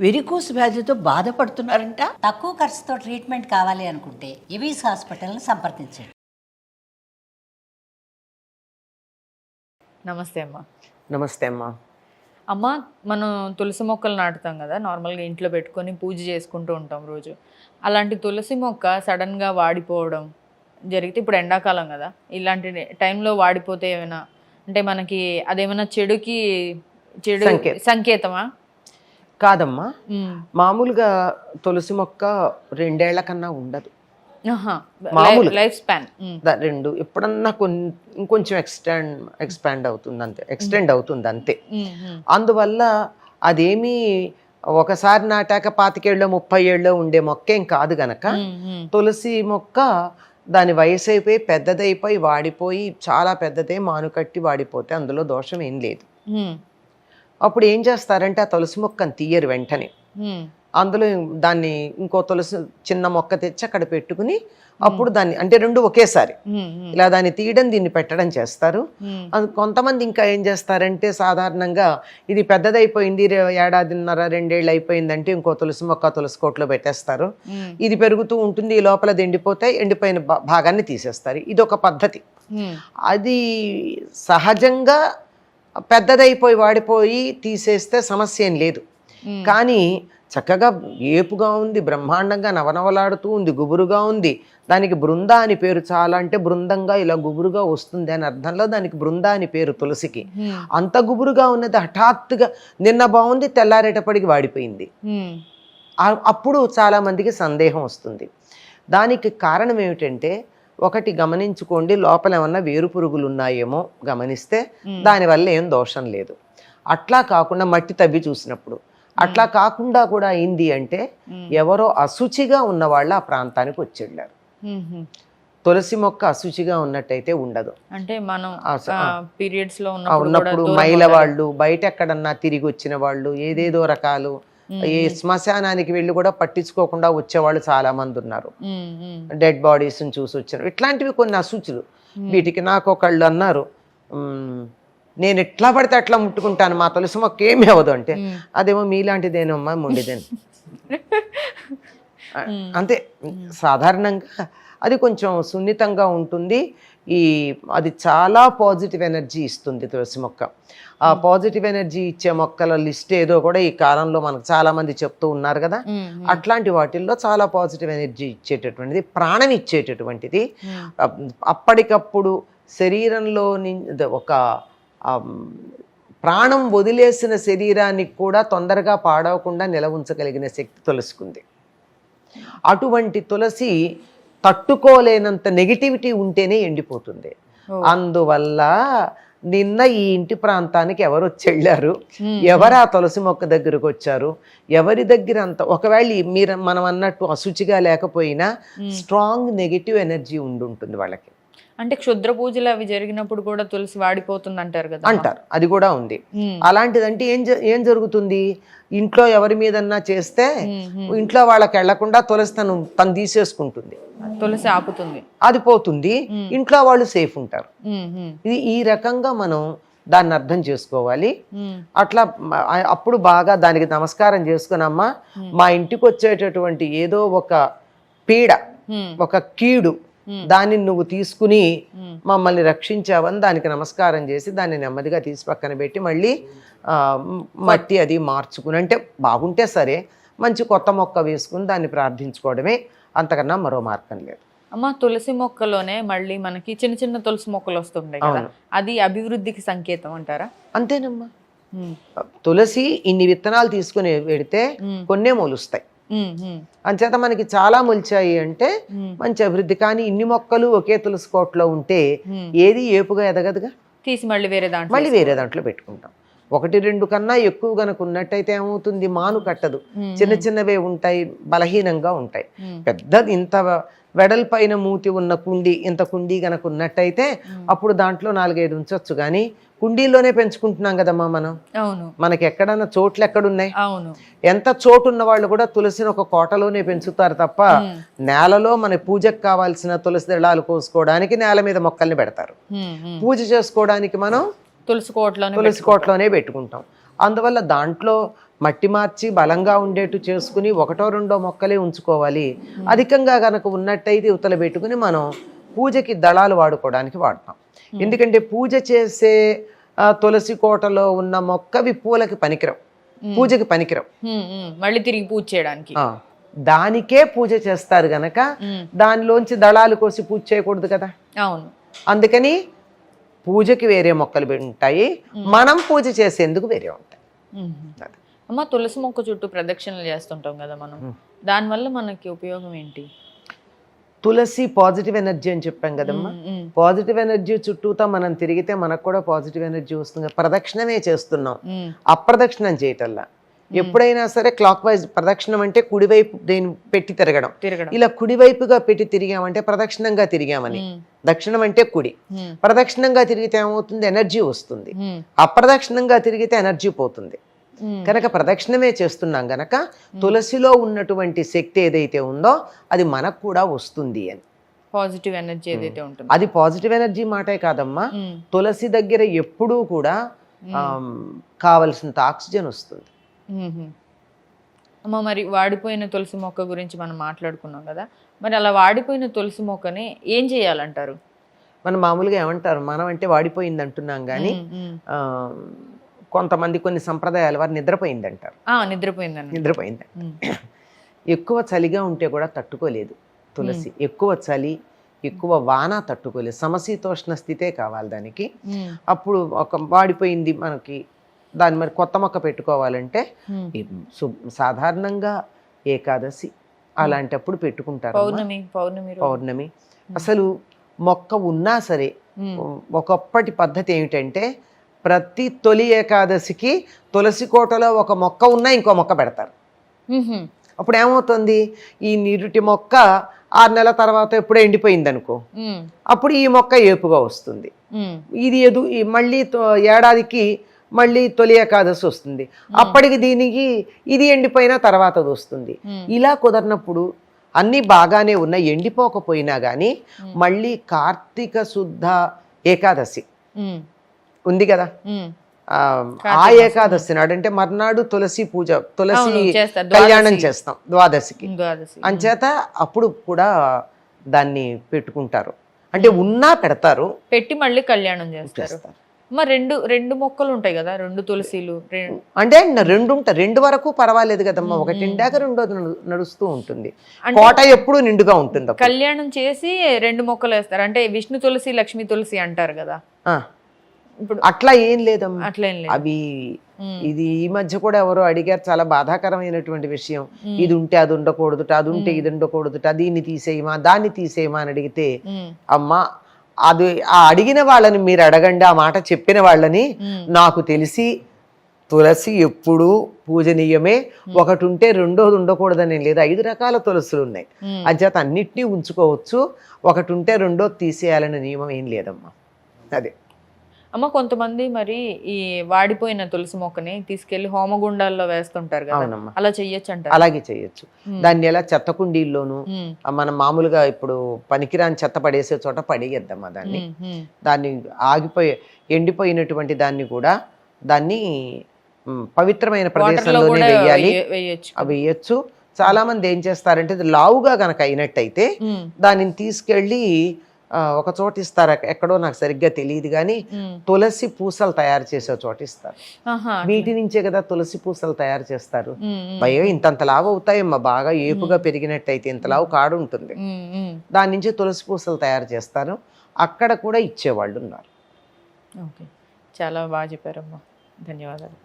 Varicose వ్యాధితో బాధపడుతున్నారంట. తక్కువ ఖర్చుతో ట్రీట్మెంట్ కావాలి అనుకుంటే ఎవిస్ హాస్పిటల్ని సంప్రదించండి. నమస్తే అమ్మా. నమస్తే అమ్మా. అమ్మ, మనం తులసి మొక్కలు నాటుతాం కదా, నార్మల్గా ఇంట్లో పెట్టుకొని పూజ చేసుకుంటూ ఉంటాం రోజు. అలాంటి తులసి మొక్క సడన్గా వాడిపోవడం జరిగితే, ఇప్పుడు ఎండాకాలం కదా, ఇలాంటి టైంలో వాడిపోతే ఏమైనా అంటే మనకి అదేమైనా చెడు సంకేతమా? కాదమ్మా, మామూలుగా తులసి మొక్క 2 ఏళ్ల కన్నా ఉండదు. మామూలు లైఫ్ స్పాన్ 2, ఎప్పుడన్నా ఇంకొంచెం ఎక్స్పాండ్ అవుతుంది అంతే, ఎక్స్టెండ్ అవుతుంది అంతే. అందువల్ల అదేమీ ఒకసారి నాటాక 25 ఏళ్ళో 30 ఏళ్ళో ఉండే మొక్కేం కాదు గనక, తులసి మొక్క దాని వయసు అయిపోయి పెద్దదైపోయి వాడిపోయి చాలా పెద్దదే మానుకట్టి వాడిపోతే అందులో దోషం ఏం లేదు. అప్పుడు ఏం చేస్తారంటే ఆ తులసి మొక్కను తీయరు వెంటనే, అందులో దాన్ని ఇంకో తులసి చిన్న మొక్క తెచ్చి అక్కడ పెట్టుకుని అప్పుడు దాన్ని అంటే 2 ఒకేసారి ఇలా దాన్ని తీయడం దీన్ని పెట్టడం చేస్తారు. కొంతమంది ఇంకా ఏం చేస్తారంటే, సాధారణంగా ఇది పెద్దదైపోయింది 1.5-2 ఏళ్ళు అయిపోయిందంటే ఇంకో తులసి మొక్క తులసి కోట్లో పెట్టేస్తారు. ఇది పెరుగుతూ ఉంటుంది, ఈ లోపల ఎండిపోతాయి, ఎండిపోయిన భాగాన్ని తీసేస్తారు. ఇది ఒక పద్ధతి. అది సహజంగా పెద్దదైపోయి వాడిపోయి తీసేస్తే సమస్య ఏం లేదు. కానీ చక్కగా ఏపుగా ఉంది, బ్రహ్మాండంగా నవనవలాడుతూ ఉంది, గుబురుగా ఉంది, దానికి బృంద అని పేరు. చాలా అంటే బృందంగా ఇలా గుబురుగా వస్తుంది అని అర్థంలో దానికి బృంద అని పేరు తులసికి. అంత గుబురుగా ఉన్నది హఠాత్తుగా నిన్న బాగుంది, తెల్లారేటప్పటికి వాడిపోయింది. అప్పుడు చాలా మందికి సందేహం వస్తుంది. దానికి కారణం ఏమిటంటే, ఒకటి గమనించుకోండి, లోపల ఏమన్నా వేరు పురుగులు ఉన్నాయేమో గమనిస్తే దానివల్ల ఏం దోషం లేదు. అట్లా కాకుండా మట్టి తవ్వి చూసినప్పుడు అట్లా కాకుండా కూడా అయింది అంటే ఎవరో అశుచిగా ఉన్న వాళ్ళు ఆ ప్రాంతానికి వచ్చి వెళ్ళారు. తులసి మొక్క అశుచిగా ఉన్నట్టయితే ఉండదు. అంటే మనం పీరియడ్స్ లో ఉన్నప్పుడు మైల వాళ్ళు, బయట ఎక్కడన్నా తిరిగి వచ్చిన వాళ్ళు, ఏదేదో రకాలు ఈ శ్మశానానికి వెళ్ళి కూడా పట్టించుకోకుండా వచ్చేవాళ్ళు చాలా మంది ఉన్నారు. డెడ్ బాడీస్ చూసి వచ్చారు. ఇట్లాంటివి కొన్ని అశుచులు. వీటికి నాకు ఒకళ్ళు అన్నారు, నేను ఎట్లా పడితే అట్లా ముట్టుకుంటాను, మా తులసి మొక్క ఏమి అవ్వదు అంటే, అదేమో మీలాంటిదేనమ్మా మొండిదేను అంతే. సాధారణంగా అది కొంచెం సున్నితంగా ఉంటుంది. అది చాలా పాజిటివ్ ఎనర్జీ ఇస్తుంది తులసి మొక్క. ఆ పాజిటివ్ ఎనర్జీ ఇచ్చే మొక్కల లిస్ట్ ఏదో కూడా ఈ కాలంలో మనకు చాలా మంది చెప్తూ ఉన్నారు కదా. అట్లాంటి వాటిల్లో చాలా పాజిటివ్ ఎనర్జీ ఇచ్చేటటువంటిది, ప్రాణం ఇచ్చేటటువంటిది, అప్పటికప్పుడు శరీరంలో ఒక ప్రాణం వదిలేసిన శరీరానికి కూడా తొందరగా పాడవకుండా నిలవుంచగలిగిన శక్తి తులసికుంది. అటువంటి తులసి తట్టుకోలేనంత నెగిటివిటీ ఉంటేనే ఎండిపోతుంది. అందువల్ల నిన్న ఈ ఇంటి ప్రాంతానికి ఎవరు వచ్చి వెళ్ళారు, ఎవరు ఆ తులసి మొక్క దగ్గరకు వచ్చారు, ఎవరి దగ్గర అంత ఒకవేళ మనం అన్నట్టు అశుచిగా లేకపోయినా స్ట్రాంగ్ నెగిటివ్ ఎనర్జీ ఉంటుంది వాళ్ళకి. అంటే క్షుద్ర పూజలు అవి జరిగినప్పుడు కూడా తులసి వాడిపోతుంది అంటారు కదా, అంటారు. అది కూడా ఉంది. అలాంటిదంటే ఏం జరుగుతుంది, ఇంట్లో ఎవరి మీదన్నా చేస్తే ఇంట్లో వాళ్ళకి వెళ్లకుండా తులసి తను తీసేసుకుంటుంది, తులసి ఆపుతుంది, అది పోతుంది, ఇంట్లో వాళ్ళు సేఫ్ ఉంటారు. ఇది ఈ రకంగా మనం దాన్ని అర్థం చేసుకోవాలి. అట్లా అప్పుడు బాగా దానికి నమస్కారం చేసుకునమ్మా, మా ఇంటికి వచ్చేటటువంటి ఏదో ఒక పీడ, ఒక కీడు, దాన్ని నువ్వు తీసుకుని మమ్మల్ని రక్షించావని దానికి నమస్కారం చేసి దాన్ని నెమ్మదిగా తీసి పక్కన పెట్టి మళ్ళీ మట్టి అది మార్చుకుని, అంటే బాగుంటే సరే, మంచి కొత్త మొక్క వేసుకుని దాన్ని ప్రార్థించుకోవడమే, అంతకన్నా మరో మార్గం లేదు. అమ్మ, తులసి మొక్కలోనే మళ్ళీ మనకి చిన్న చిన్న తులసి మొక్కలు వస్తుంటాయి కదా, అది అభివృద్ధికి సంకేతం అంటారా? అంతేనమ్మా. తులసి ఇన్ని విత్తనాలు తీసుకుని పెడితే కొన్నే మొలుస్తాయి. అంచేత మనకి చాలా మొలిచాయి అంటే మంచి అభివృద్ధి. కానీ ఇన్ని మొక్కలు ఒకే తులసి కోటలో ఉంటే ఏది ఏపుగా ఎదగదుగా, తీసి మళ్ళీ వేరే దాంట్లో పెట్టుకుంటాం. 1-2 కన్నా ఎక్కువ గనక ఉన్నట్టయితే ఏమవుతుంది, మాను కట్టదు, చిన్న చిన్నవే ఉంటాయి, బలహీనంగా ఉంటాయి. పెద్దది ఇంత వెడల్పైన మూతి ఉన్న కుండీ, ఇంత కుండీ గనక ఉన్నట్టయితే అప్పుడు దాంట్లో 4-5 ఉంచవచ్చు. కానీ కుండీలోనే పెంచుకుంటున్నాం కదమ్మా మనం. మనకి ఎక్కడన్నా చోట్లు ఎక్కడున్నాయి? ఎంత చోటు ఉన్న వాళ్ళు కూడా తులసిని ఒక కోటలోనే పెంచుతారు తప్ప నేలలో మన పూజకు కావాల్సిన తులసి దళాలు కోసుకోవడానికి నేల మీద మొక్కల్ని పెడతారు. పూజ చేసుకోవడానికి మనం తులసి కోటలోనే పెట్టుకుంటాం. అందువల్ల దాంట్లో మట్టి మార్చి బలంగా ఉండేట్టు చేసుకుని ఒకటో రెండో మొక్కలే ఉంచుకోవాలి. అధికంగా గనక ఉన్నట్టయితే ఇవతల పెట్టుకుని మనం పూజకి దళాలు వాడుకోవడానికి వాడతాం. ఎందుకంటే పూజ చేసే తులసి కోటలో ఉన్న మొక్కవి పూలకి పనికిరం, పూజకి పనికిరం. మళ్ళీ తిరిగి పూజ చేయడానికి దానికే పూజ చేస్తారు గనక దానిలోంచి దళాలు కోసి పూజ చేయకూడదు కదా. అవును, అందుకని పూజకి వేరే మొక్కలు ఉంటాయి, మనం పూజ చేసేందుకు వేరే ఉంటాయి. అమ్మ, తులసి మొక్క చుట్టూ ప్రదక్షిణలు చేస్తుంటాం కదా మనం, దానివల్ల మనకి ఉపయోగం ఏంటి? తులసి పాజిటివ్ ఎనర్జీ అని చెప్పాం కదమ్మా. పాజిటివ్ ఎనర్జీ చుట్టూతా మనం తిరిగితే మనకు కూడా పాజిటివ్ ఎనర్జీ వస్తుంది. ప్రదక్షిణమే చేస్తున్నాం, అప్రదక్షిణం చేయటల్లా. ఎప్పుడైనా సరే క్లాక్ వైజ్ ప్రదక్షిణం అంటే కుడివైపు దేని పెట్టి తిరగడం. ఇలా కుడివైపుగా పెట్టి తిరిగామంటే ప్రదక్షిణంగా తిరిగామని. దక్షిణం అంటే కుడి. ప్రదక్షిణంగా తిరిగితే ఏమవుతుంది? ఎనర్జీ వస్తుంది. అప్రదక్షిణంగా తిరిగితే ఎనర్జీ పోతుంది. కనుక ప్రదక్షిణమే చేస్తున్నాం గనక తులసిలో ఉన్నటువంటి శక్తి ఏదైతే ఉందో అది మనకు కూడా వస్తుంది అని. పాజిటివ్ ఎనర్జీ ఏదైతే ఉంటుందో అది పాజిటివ్ ఎనర్జీ మాటే కాదమ్మా, తులసి దగ్గర ఎప్పుడూ కూడా కావలసినంత ఆక్సిజన్ వస్తుంది. అమ్మ, మరి వాడిపోయిన తులసి మొక్క గురించి మనం మాట్లాడుకున్నాం కదా, మరి అలా వాడిపోయిన తులసి మొక్కని ఏం చేయాలంటారు? మనం మామూలుగా ఏమంటారు, మనం అంటే వాడిపోయింది అంటున్నాం కానీ కొంతమంది కొన్ని సంప్రదాయాల వారు నిద్రపోయింది అంటారు. నిద్రపోయింది. ఎక్కువ చలిగా ఉంటే కూడా తట్టుకోలేదు తులసి. ఎక్కువ చలి, ఎక్కువ వాన తట్టుకోలేదు. సమశీతోష్ణ స్థితే కావాలి దానికి. అప్పుడు ఒక వాడిపోయింది మనకి, దాని మరి కొత్త మొక్క పెట్టుకోవాలంటే సాధారణంగా ఏకాదశి అలాంటప్పుడు పెట్టుకుంటారు. పౌర్ణమి అసలు మొక్క ఉన్నా సరే ఒకప్పటి పద్ధతి ఏమిటంటే ప్రతి తొలి ఏకాదశికి తులసి కోటలో ఒక మొక్క ఉన్నా ఇంకో మొక్క పెడతారు. అప్పుడు ఏమవుతుంది, ఈ నీరుటి మొక్క 6 నెలల తర్వాత ఎప్పుడో ఎండిపోయింది అనుకో, అప్పుడు ఈ మొక్క ఏపుగా వస్తుంది. ఇది మళ్ళీ ఏడాదికి మళ్ళీ తొలి ఏకాదశి వస్తుంది, అప్పటికి దీనికి ఇది ఎండిపోయిన తర్వాత అది వస్తుంది. ఇలా కుదరినప్పుడు అన్నీ బాగానే ఉన్నాయి, ఎండిపోకపోయినా కానీ మళ్ళీ కార్తీక శుద్ధ ఏకాదశి ఉంది కదా, ఆ ఏకాదశి నాడు అంటే మర్నాడు తులసి పూజ, తులసి కళ్యాణం చేస్తాం ద్వాదశికి. అంచేత అప్పుడు కూడా దాన్ని పెట్టుకుంటారు, అంటే ఉన్నా పెడతారు, పెట్టి మళ్ళీ కళ్యాణం చేస్తారు. మరి రెండు మొక్కలు ఉంటాయి కదా, 2 తులసిలు అంటే 2 ఉంటాయి. 2 వరకు పర్వాలేదు కదమ్మా, ఒకటి నిండాక రెండోది నడుస్తూ ఉంటుంది. కోట ఎప్పుడు నిండుగా ఉంటుంది. కళ్యాణం చేసి 2 మొక్కలు వేస్తారు, అంటే విష్ణు తులసి లక్ష్మీ తులసి అంటారు కదా. ఇప్పుడు అట్లా ఏం లేదమ్మా, అవి ఇది ఈ మధ్య కూడా ఎవరో అడిగారు, చాలా బాధాకరమైనటువంటి విషయం. ఇది ఉంటే అది ఉండకూడదు, అది ఉంటే ఇది ఉండకూడదు, దీన్ని తీసేయమా దాన్ని తీసేయమా అని అడిగితే, అమ్మా అది ఆ అడిగిన వాళ్ళని మీరు అడగండి, ఆ మాట చెప్పిన వాళ్ళని. నాకు తెలిసి తులసి ఎప్పుడూ పూజనీయమే, ఒకటి ఉంటే రెండోది ఉండకూడదని లేదు. 5 రకాల తులసులు ఉన్నాయి, అంచేత అన్నిటినీ ఉంచుకోవచ్చు. ఒకటి ఉంటే రెండోది తీసేయాలనే నియమం ఏం లేదమ్మా. అదే అమ్మ, కొంతమంది మరి ఈ వాడిపోయిన తులసి మొక్కని తీసుకెళ్లి హోమగుండాల్లో వేస్తుంటారు కదా, అలా చెయ్యొచ్చు అంటారు? అలాగే చెయ్యొచ్చు. దాన్ని ఎలా చెత్త కుండీల్లోనూ మనం మామూలుగా ఇప్పుడు పనికిరాని చెత్త పడేసే చోట పడేయద్దమ్మా దాన్ని. దాన్ని ఎండిపోయినటువంటి దాన్ని కూడా దాన్ని పవిత్రమైన ప్రదేశంలోనే వేయాలి, వేయచ్చు. చాలా మంది ఏం చేస్తారంటే లావుగా గనక అయినట్టయితే దానిని తీసుకెళ్ళి ఒక చోట ఇస్తారు, ఎక్కడో నాకు సరిగ్గా తెలియదు కానీ తులసి పూసలు తయారు చేసే చోట ఇస్తారు. వీటి నుంచే కదా తులసి పూసలు తయారు చేస్తారు. భయం ఇంతంత లావు అవుతాయమ్మా, బాగా ఏపుగా పెరిగినట్టయితే ఇంత లావు కాడు ఉంటుంది, దాని నుంచి తులసి పూసలు తయారు చేస్తారు. అక్కడ కూడా ఇచ్చేవాళ్ళు ఉన్నారు. ఓకే, చాలా బాగా చెప్పారమ్మా, ధన్యవాదాలు.